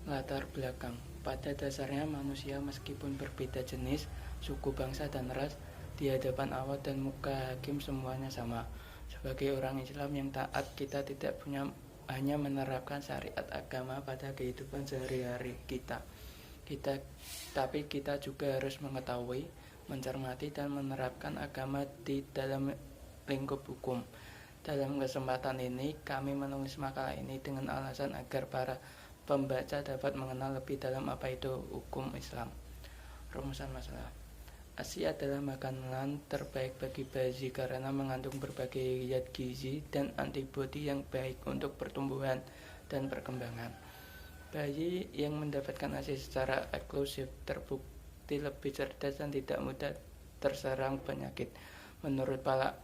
Latar belakang. Pada dasarnya manusia meskipun berbeda jenis, suku, bangsa, dan ras, di hadapan Allah dan muka hakim semuanya sama. Sebagai orang Islam yang taat, kita tidak punya hanya menerapkan syariat agama pada kehidupan sehari-hari kita. Tapi kita juga harus mengetahui, mencermati, dan menerapkan agama di dalam lingkup hukum. Dalam kesempatan ini, kami menulis makalah ini dengan alasan agar para pembaca dapat mengenal lebih dalam apa itu hukum Islam. Rumusan masalah. ASI adalah makanan terbaik bagi bayi karena mengandung berbagai zat gizi dan antibodi yang baik untuk pertumbuhan dan perkembangan. Bayi yang mendapatkan ASI secara eksklusif terbukti lebih cerdas dan tidak mudah terserang penyakit. Menurut para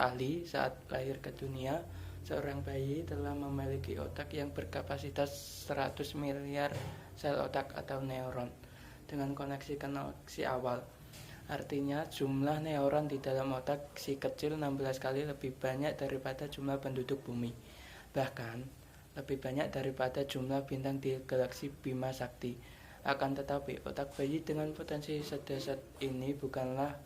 ahli, saat lahir ke dunia, seorang bayi telah memiliki otak yang berkapasitas 100 miliar sel otak atau neuron dengan koneksi awal. Artinya jumlah neuron di dalam otak si kecil 16 kali lebih banyak daripada jumlah penduduk bumi. Bahkan lebih banyak daripada jumlah bintang di galaksi Bima Sakti. Akan tetapi otak bayi dengan potensi sedasar ini bukanlah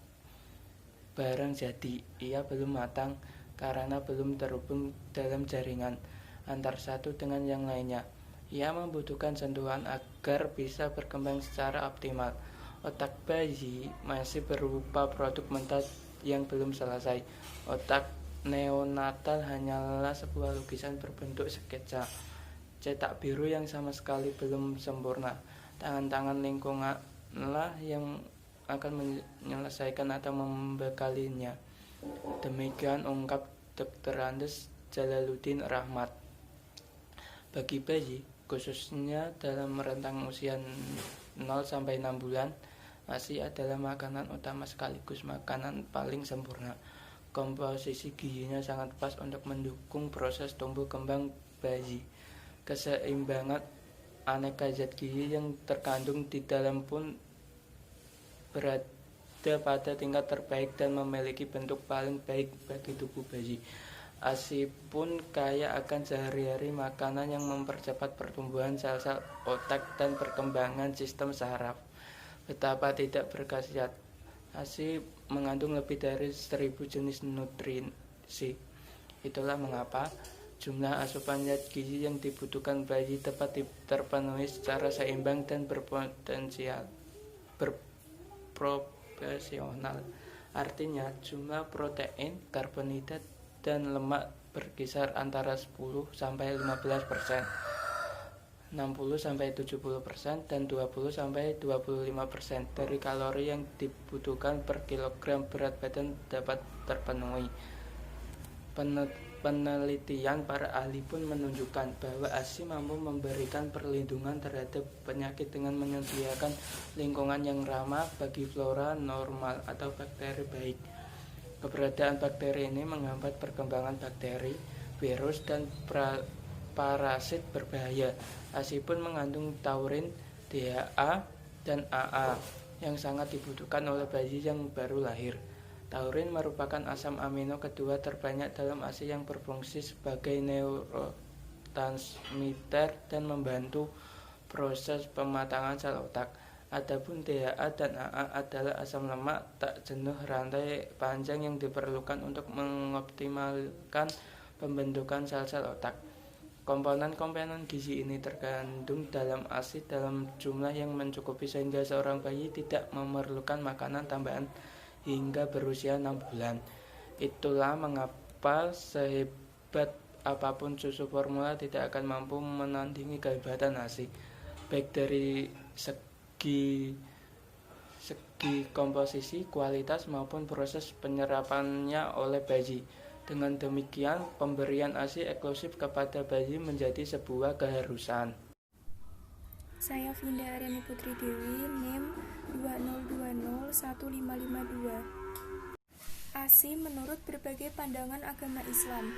barang jadi. Ia belum matang karena belum terhubung dalam jaringan antar satu dengan yang lainnya. Ia membutuhkan sentuhan agar bisa berkembang secara optimal. Otak bayi masih berupa produk mentah yang belum selesai. Otak neonatal hanyalah sebuah lukisan berbentuk sketsa cetak biru yang sama sekali belum sempurna. Tangan-tangan lingkunganlah yang akan menyelesaikan atau membekalinya. Demikian ungkap Dr. Andes Jalaluddin Rahmat. Bagi bayi, khususnya dalam rentang usia 0-6 bulan, ASI adalah makanan utama sekaligus makanan paling sempurna. Komposisi gizinya sangat pas untuk mendukung proses tumbuh kembang bayi. Keseimbangan aneka zat gizi yang terkandung di dalam pun berada pada tingkat terbaik dan memiliki bentuk paling baik bagi tubuh bayi. ASI pun kaya akan sehari-hari makanan yang mempercepat pertumbuhan sel-sel otak dan perkembangan sistem saraf. Betapa tidak berkhasiat. ASI mengandung lebih dari 1000 jenis nutrisi. Itulah mengapa jumlah asupan zat gizi yang dibutuhkan bayi dapat terpenuhi secara seimbang dan berproporsional. Artinya jumlah protein, karbohidrat, dan lemak berkisar antara 10-15%, 60-70%, dan 20-25% dari kalori yang dibutuhkan per kilogram berat badan dapat terpenuhi. Penelitian para ahli pun menunjukkan bahwa ASI mampu memberikan perlindungan terhadap penyakit dengan menyediakan lingkungan yang ramah bagi flora normal atau bakteri baik. Keberadaan bakteri ini menghambat perkembangan bakteri, virus, dan parasit berbahaya. ASI pun mengandung taurin, DHA, dan AA yang sangat dibutuhkan oleh bayi yang baru lahir. Taurin merupakan asam amino kedua terbanyak dalam ASI yang berfungsi sebagai neurotransmitter dan membantu proses pematangan sel otak. Adapun DHA dan AA adalah asam lemak tak jenuh rantai panjang yang diperlukan untuk mengoptimalkan pembentukan sel-sel otak. Komponen-komponen gizi ini terkandung dalam ASI dalam jumlah yang mencukupi sehingga seorang bayi tidak memerlukan makanan tambahan hingga berusia 6 bulan. Itulah mengapa sehebat apapun susu formula tidak akan mampu menandingi kehebatan ASI, baik dari segi komposisi, kualitas, maupun proses penyerapannya oleh bayi. Dengan demikian, pemberian ASI eksklusif kepada bayi menjadi sebuah keharusan. Saya Vinda Aryani Putri Dewi, NIM 20201552. ASI menurut berbagai pandangan agama Islam.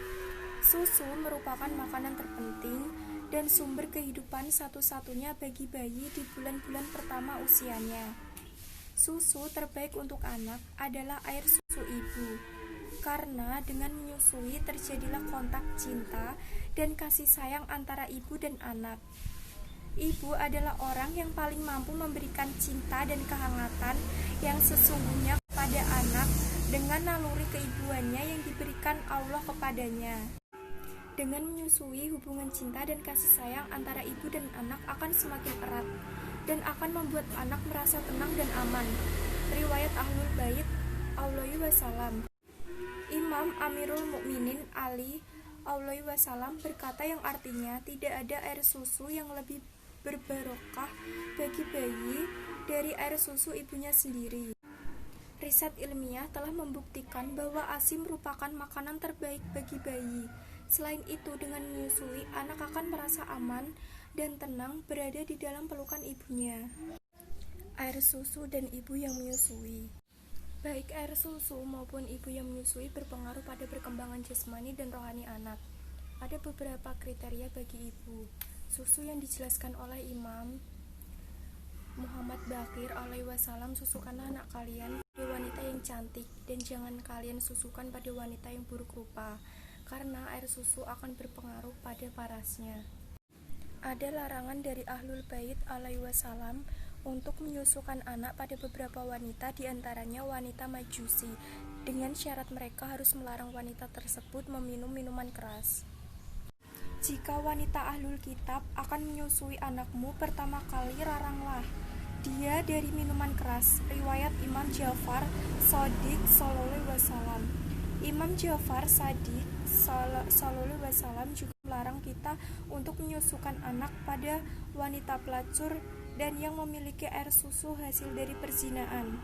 Susu merupakan makanan terpenting dan sumber kehidupan satu-satunya bagi bayi di bulan-bulan pertama usianya. Susu terbaik untuk anak adalah air susu ibu, karena dengan menyusui terjadilah kontak cinta dan kasih sayang antara ibu dan anak. Ibu adalah orang yang paling mampu memberikan cinta dan kehangatan yang sesungguhnya kepada anak dengan naluri keibuannya yang diberikan Allah kepadanya. Dengan menyusui, hubungan cinta dan kasih sayang antara ibu dan anak akan semakin erat dan akan membuat anak merasa tenang dan aman. Riwayat Ahlul Bait alaihi wasallam. Imam Amirul Mukminin Ali alaihi wasallam berkata yang artinya tidak ada air susu yang lebih berbarokah bagi bayi dari air susu ibunya sendiri. Riset ilmiah telah membuktikan bahwa ASI merupakan makanan terbaik bagi bayi. Selain itu, dengan menyusui, anak akan merasa aman dan tenang berada di dalam pelukan ibunya. Air susu dan ibu yang menyusui. Baik air susu maupun ibu yang menyusui berpengaruh pada perkembangan jasmani dan rohani anak. Ada beberapa kriteria bagi ibu. Susu yang dijelaskan oleh Imam Muhammad Baqir alaihi wasallam, susukanlah anak kalian pada wanita yang cantik dan jangan kalian susukan pada wanita yang buruk rupa, karena air susu akan berpengaruh pada parasnya. Ada larangan dari Ahlul Bait alaihi wasallam untuk menyusukan anak pada beberapa wanita, diantaranya wanita Majusi, dengan syarat mereka harus melarang wanita tersebut meminum minuman keras. Jika wanita ahlul kitab akan menyusui anakmu, pertama kali laranglah dia dari minuman keras. Riwayat Imam Ja'far Shadiq sallallahu alaihi wasallam. Imam Ja'far Shadiq sallallahu alaihi wasallam juga melarang kita untuk menyusukan anak pada wanita pelacur dan yang memiliki air susu hasil dari perzinaan.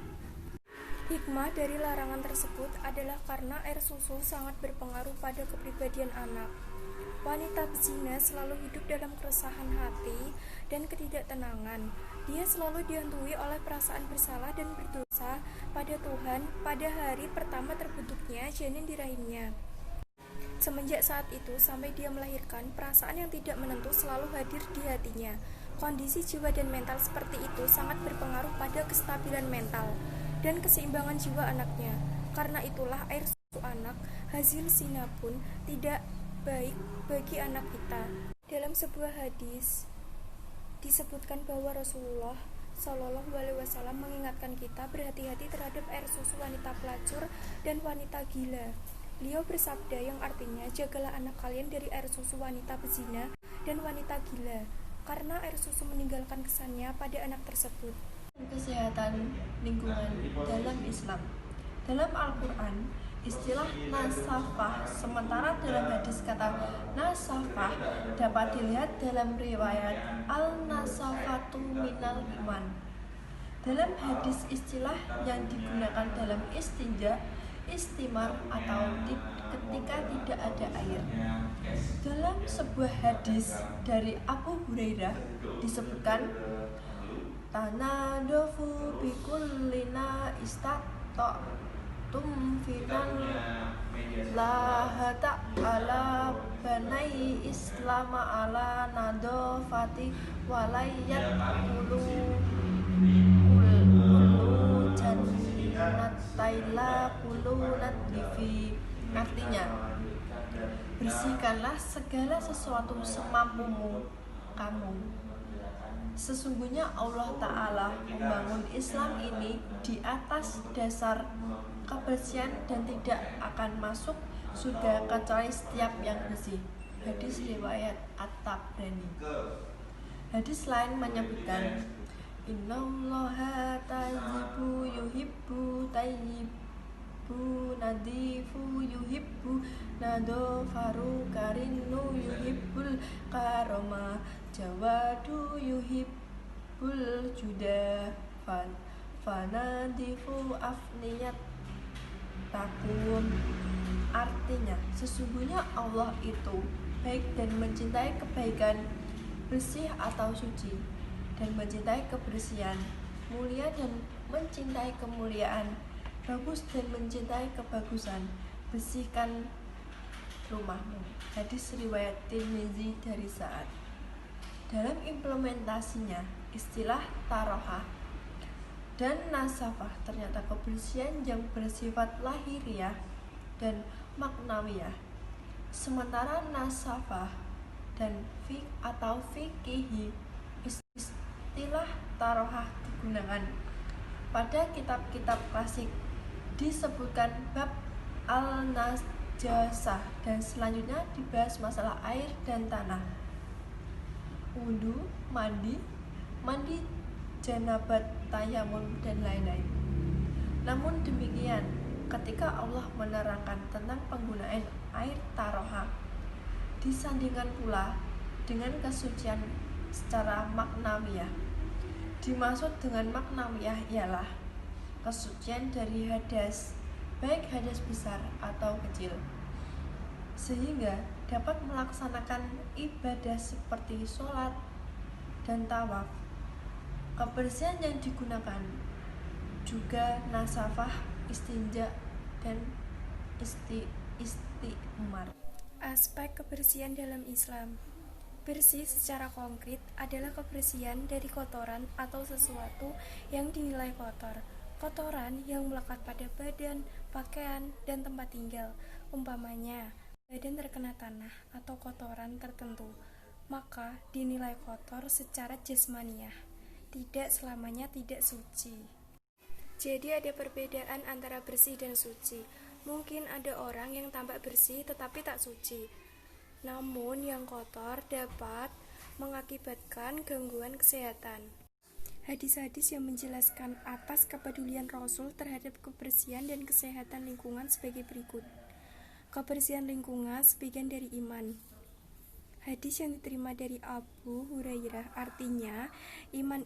Hikmah dari larangan tersebut adalah karena air susu sangat berpengaruh pada kepribadian anak. Wanita pezina selalu hidup dalam keresahan hati dan ketidaktenangan. Dia selalu dihantui oleh perasaan bersalah dan berdosa pada Tuhan pada hari pertama terbentuknya janin di rahimnya. Semenjak saat itu sampai dia melahirkan, perasaan yang tidak menentu selalu hadir di hatinya. Kondisi jiwa dan mental seperti itu sangat berpengaruh pada kestabilan mental dan keseimbangan jiwa anaknya. Karena itulah air susu anak hasil zina pun tidak baik bagi anak kita. Dalam sebuah hadis disebutkan bahwa Rasulullah Shallallahu Alaihi Wasallam mengingatkan kita berhati-hati terhadap air susu wanita pelacur dan wanita gila. Beliau bersabda yang artinya, jagalah anak kalian dari air susu wanita pezina dan wanita gila, karena air susu meninggalkan kesannya pada anak tersebut. Kesehatan lingkungan dalam Islam. Dalam Al-Quran, istilah nasafah, sementara dalam hadis kata nasafah dapat dilihat dalam riwayat al-nasafatu minal iman. Dalam hadis, istilah yang digunakan dalam istinja, istimar atau ketika tidak ada air. Dalam sebuah hadis dari Abu Hurairah disebutkan, tanadofu bikullina istata'tum finan lahata ala banai islama ala nadofati walayyat kulu jannataila kulu nadlifi. Artinya, bersihkanlah segala sesuatu semampumu kamu. Sesungguhnya Allah Ta'ala membangun Islam ini di atas dasar kebersihan dan tidak akan masuk surga kecuali setiap yang bersih. Hadis riwayat At-Tabrani. Hadis lain menyebutkan, innallaha tayyibu yuhibbu tayyibu nadifu yuhibbu nadofaru karinu yuhibbul karoma jawadu yuhibbul juda fanadifu afniyat takum. Artinya, sesungguhnya Allah itu baik dan mencintai kebaikan, bersih atau suci, dan mencintai kebersihan, mulia dan mencintai kemuliaan, bagus dan mencintai kebagusan. Bersihkan rumahmu. Hadis riwayat Tirmizi dari Sa'ad. Dalam implementasinya, istilah tarohah dan nasafah ternyata kebersihan yang bersifat lahiriah dan maknawiyah. Sementara nasafah dan fikih istilah tarohah digunakan pada kitab-kitab klasik. Disebutkan bab al-najasah dan selanjutnya dibahas masalah air dan tanah, wudu, mandi janabat, tayamun, dan lain-lain. Namun demikian, ketika Allah menerangkan tentang penggunaan air tarohah, disandingkan pula dengan kesucian secara maknawiyah. Dimaksud dengan maknawiyah ialah kesucian dari hadas, baik hadas besar atau kecil, sehingga dapat melaksanakan ibadah seperti sholat dan tawaf. Kebersihan yang digunakan juga nasafah, istinja, dan isti'mar. Aspek kebersihan dalam Islam. Bersih secara konkret adalah kebersihan dari kotoran atau sesuatu yang dinilai kotor. Kotoran yang melekat pada badan, pakaian, dan tempat tinggal. Umpamanya, badan terkena tanah atau kotoran tertentu, maka dinilai kotor secara jasmaniah. Tidak selamanya tidak suci. Jadi ada perbedaan antara bersih dan suci. Mungkin ada orang yang tampak bersih tetapi tak suci. Namun yang kotor dapat mengakibatkan gangguan kesehatan. Hadis-hadis yang menjelaskan atas kepedulian Rasul terhadap kebersihan dan kesehatan lingkungan sebagai berikut. Kebersihan lingkungan sebagian dari iman. Hadis yang diterima dari Abu Hurairah artinya iman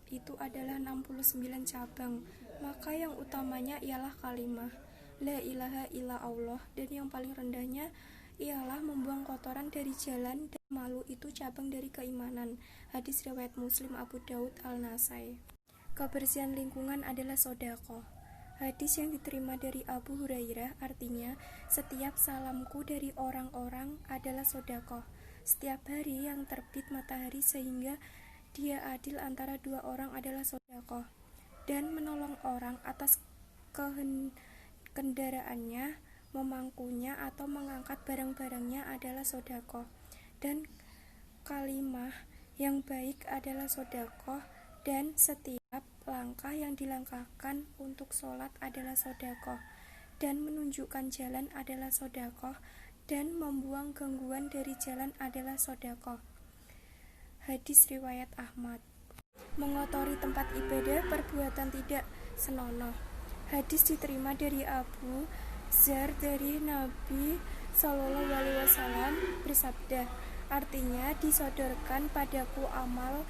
itu adalah 69 cabang, maka yang utamanya ialah kalimah la ilaha illa Allah, dan yang paling rendahnya ialah membuang kotoran dari jalan, dan malu itu cabang dari keimanan. Hadis riwayat Muslim, Abu Daud, Al-Nasai. Kebersihan lingkungan adalah sedekah. Hadis yang diterima dari Abu Hurairah artinya setiap salamku dari orang-orang adalah sedekah. Setiap hari yang terbit matahari sehingga dia adil antara dua orang adalah sedekah, dan menolong orang atas kendaraannya, memangkunya atau mengangkat barang-barangnya adalah sedekah, dan kalimah yang baik adalah sedekah, dan setiap langkah yang dilangkahkan untuk sholat adalah sedekah, dan menunjukkan jalan adalah sedekah, dan membuang gangguan dari jalan adalah sedekah. Hadis riwayat Ahmad. Mengotori tempat ibadah perbuatan tidak senonoh. Hadis diterima dari Abu Dzar dari Nabi Shallallahu Alaihi Wasallam bersabda, artinya disodorkan padaku amal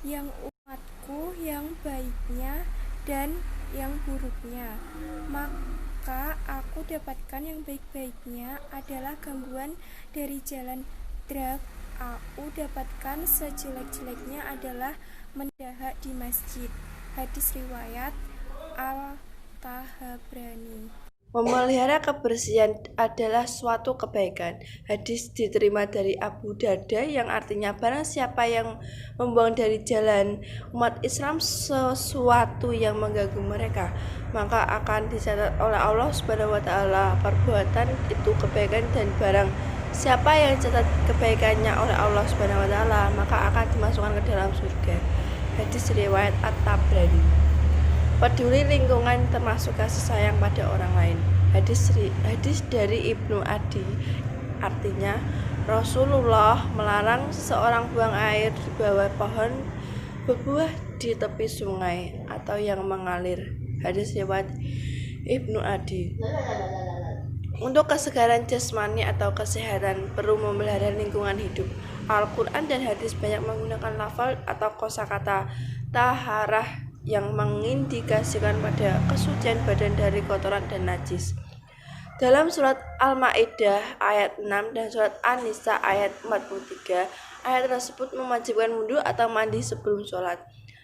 yang umatku yang baiknya dan yang buruknya, maka aku dapatkan yang baik-baiknya adalah gangguan dari jalan drag. Aku dapatkan sejelek-jeleknya adalah mendahak di masjid. Hadis riwayat Al-Tahabrani. Memelihara kebersihan adalah suatu kebaikan. Hadis diterima dari Abu Darda yang artinya barang siapa yang membuang dari jalan umat Islam sesuatu yang mengganggu mereka, maka akan dicatat oleh Allah Subhanahu wa taala perbuatan itu kebaikan, dan barang siapa yang catat kebaikannya oleh Allah Subhanahu wa taala, maka akan dimasukkan ke dalam surga. Hadis riwayat At-Tabrani. Peduli lingkungan termasuk kasih sayang pada orang lain. Hadis dari Ibnu Adi artinya Rasulullah melarang seorang buang air di bawah pohon berbuah di tepi sungai atau yang mengalir. Hadis riwayat Ibnu Adi. Untuk kesegaran jasmani atau kesehatan perlu memelihara lingkungan hidup. Al-Quran dan hadis banyak menggunakan lafal atau kosakata taharah yang mengindikasikan pada kesucian badan dari kotoran dan najis. Dalam surat Al-Maidah ayat 6 dan surat An-Nisa ayat 43, ayat tersebut mewajibkan wudu atau mandi sebelum sholat.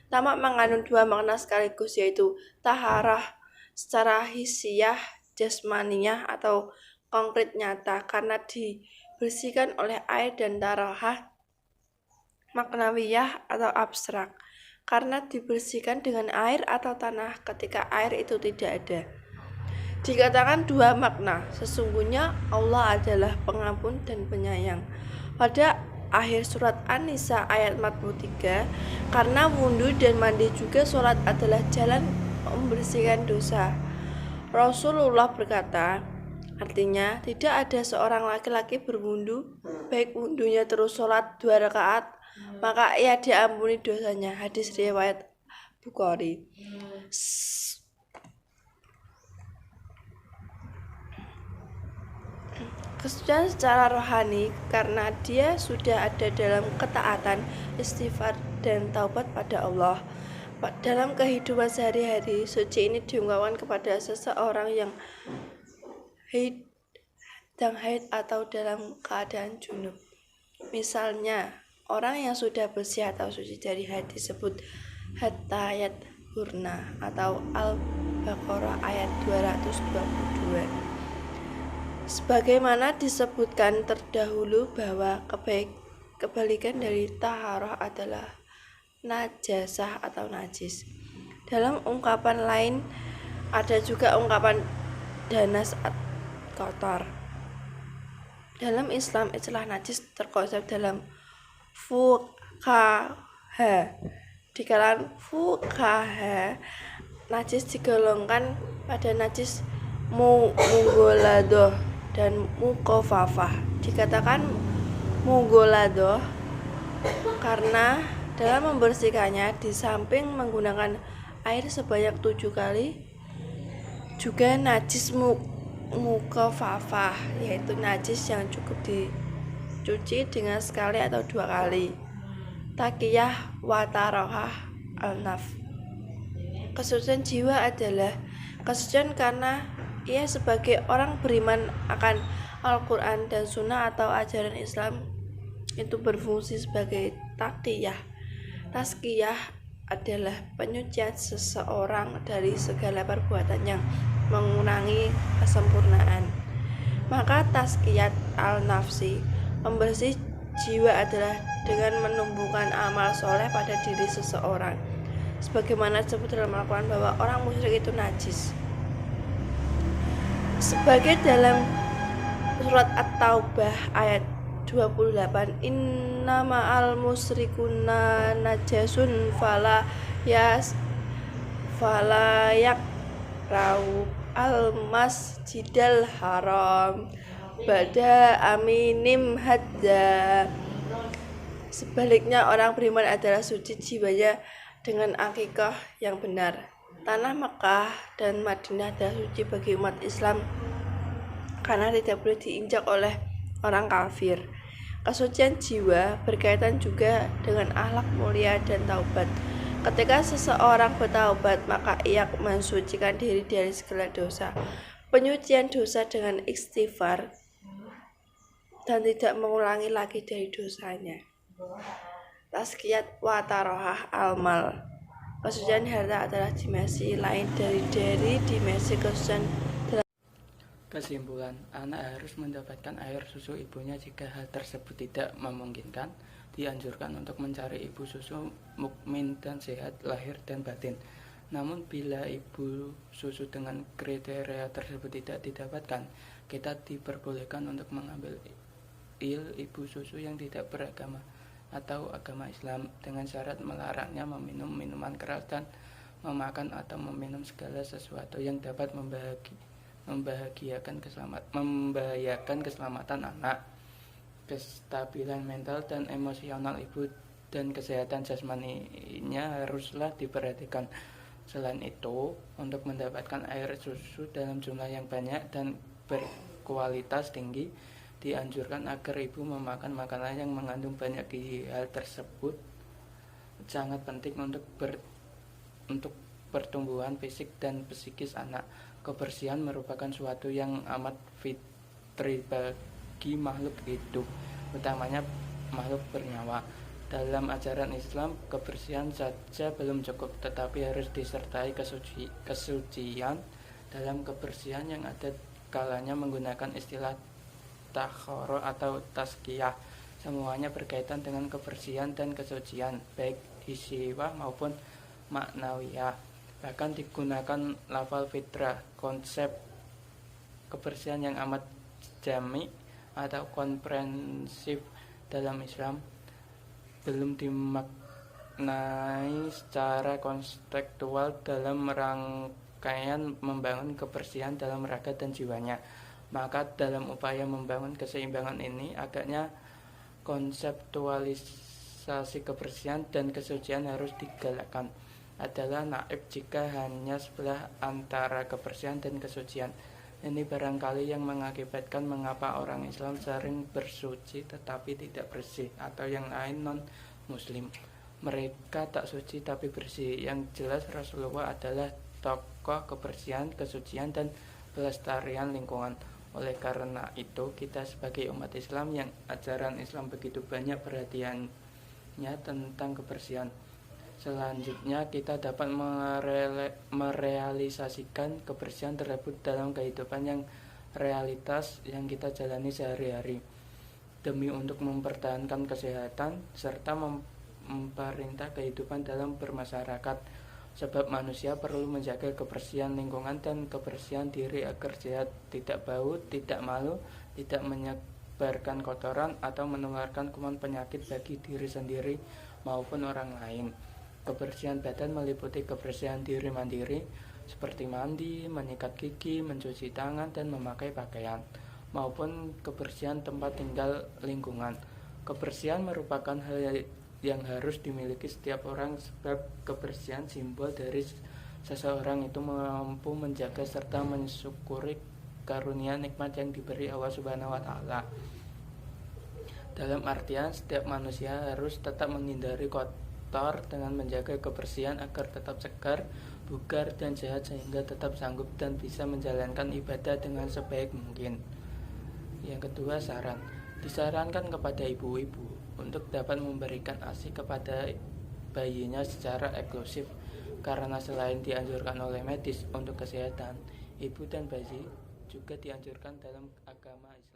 Tamak mengandung dua makna sekaligus, yaitu taharah secara hissiyah jasmaniyah atau konkret nyata karena dibersihkan oleh air, dan tarohah maknawiyah atau abstrak karena dibersihkan dengan air atau tanah ketika air itu tidak ada. Dikatakan dua makna, sesungguhnya Allah adalah pengampun dan penyayang. Pada akhir surat An-Nisa ayat 43, karena wudhu dan mandi juga sholat adalah jalan membersihkan dosa. Rasulullah berkata, artinya tidak ada seorang laki-laki berwudhu, baik wudhunya terus sholat 2 rakaat, maka ia diampuni dosanya. Hadis riwayat Bukhari. Kesucian secara rohani karena dia sudah ada dalam ketaatan, istighfar, dan taubat pada Allah. Dalam kehidupan sehari-hari, suci ini diungkapkan kepada seseorang yang haid atau dalam keadaan junub. Misalnya, orang yang sudah bersih atau suci dari haid disebut hattayat hurna atau Al-Baqarah ayat 222. Sebagaimana disebutkan terdahulu bahwa kebalikan dari taharah adalah najasah atau najis. Dalam ungkapan lain ada juga ungkapan danas kotor. Dalam Islam istilah najis terkonsep dalam fuqaha. Di kalangan fuqaha, najis digolongkan pada najis mughalladah dan mukhafafah. Dikatakan mughalladah karena dalam membersihkannya di samping menggunakan air sebanyak 7 kali, juga najis mukhafafah, yaitu najis yang cukup dicuci dengan sekali atau 2 kali. Taqiyah wa tarohah al-naf. Kesucian jiwa adalah kesucian karena ia sebagai orang beriman akan Al-Quran dan Sunnah atau ajaran Islam itu berfungsi sebagai taqiyah. Tazkiyah adalah penyucian seseorang dari segala perbuatan yang mengurangi kesempurnaan. Maka tazkiyat al-nafsi, pembersih jiwa, adalah dengan menumbuhkan amal soleh pada diri seseorang. Sebagaimana disebut dalam Al-Quran bahwa orang musyrik itu najis. Sebagai dalam surat At-Taubah ayat 28, innama'al musyrikuna najasun fala yakrau al-masjidal haram bada aminim hadza. Sebaliknya orang beriman adalah suci jiwanya dengan akikah yang benar. Tanah Mekah dan Madinah adalah suci bagi umat Islam karena tidak boleh diinjak oleh orang kafir. Kesucian jiwa berkaitan juga dengan akhlak mulia dan taubat. Ketika seseorang bertaubat, maka ia mensucikan diri dari segala dosa. Penyucian dosa dengan istighfar dan tidak mengulangi lagi dari dosanya. Tazkiyat wa tarohah al-mal. Kesucian harta adalah dimensi lain dari dimensi kesucian. Kesimpulan, anak harus mendapatkan air susu ibunya. Jika hal tersebut tidak memungkinkan, dianjurkan untuk mencari ibu susu mukmin dan sehat lahir dan batin. Namun bila ibu susu dengan kriteria tersebut tidak didapatkan, kita diperbolehkan untuk mengambil ibu susu yang tidak beragama atau agama Islam dengan syarat melarangnya meminum minuman keras dan memakan atau meminum segala sesuatu yang dapat membahayakan keselamatan anak, kestabilan mental dan emosional ibu, dan kesehatan jasmaninya haruslah diperhatikan. Selain itu, untuk mendapatkan air susu dalam jumlah yang banyak dan berkualitas tinggi, dianjurkan agar ibu memakan makanan yang mengandung banyak gizi. Hal tersebut sangat penting untuk pertumbuhan fisik dan psikis anak. Kebersihan merupakan suatu yang amat fitri bagi makhluk hidup, utamanya makhluk bernyawa. Dalam ajaran Islam, kebersihan saja belum cukup, tetapi harus disertai kesucian. Dalam kebersihan yang ada kalanya menggunakan istilah takhoro atau tazkiyah. Semuanya berkaitan dengan kebersihan dan kesucian, baik hisiwah maupun maknawiyah. Bahkan digunakan lafal fitrah, konsep kebersihan yang amat jami atau komprehensif dalam Islam belum dimaknai secara konseptual dalam rangkaian membangun kebersihan dalam raga dan jiwanya. Maka dalam upaya membangun keseimbangan ini, agaknya konseptualisasi kebersihan dan kesucian harus digalakkan. Adalah naif jika hanya sebelah antara kebersihan dan kesucian. Ini barangkali yang mengakibatkan mengapa orang Islam sering bersuci tetapi tidak bersih, atau yang lain non-muslim. Mereka tak suci tapi bersih. Yang jelas Rasulullah adalah tokoh kebersihan, kesucian, dan pelestarian lingkungan. Oleh karena itu, kita sebagai umat Islam yang ajaran Islam begitu banyak perhatiannya tentang kebersihan. Selanjutnya, kita dapat merealisasikan kebersihan tersebut dalam kehidupan yang realitas yang kita jalani sehari-hari, demi untuk mempertahankan kesehatan serta memperintah kehidupan dalam bermasyarakat. Sebab manusia perlu menjaga kebersihan lingkungan dan kebersihan diri agar sehat, tidak bau, tidak malu, tidak menyebarkan kotoran atau menularkan kuman penyakit bagi diri sendiri maupun orang lain. Kebersihan badan meliputi kebersihan diri mandiri seperti mandi, menyikat gigi, mencuci tangan, dan memakai pakaian, maupun kebersihan tempat tinggal lingkungan. Kebersihan merupakan hal yang harus dimiliki setiap orang, sebab kebersihan simbol dari seseorang itu mampu menjaga serta mensyukuri karunia nikmat yang diberi Allah Subhanahu wa Ta'ala. Dalam artian, setiap manusia harus tetap menghindari kotor dengan menjaga kebersihan agar tetap segar, bugar, dan sehat, sehingga tetap sanggup dan bisa menjalankan ibadah dengan sebaik mungkin. Yang kedua, saran. Disarankan kepada ibu-ibu untuk dapat memberikan ASI kepada bayinya secara eksklusif, karena selain dianjurkan oleh medis untuk kesehatan, ibu dan bayi juga dianjurkan dalam agama Islam.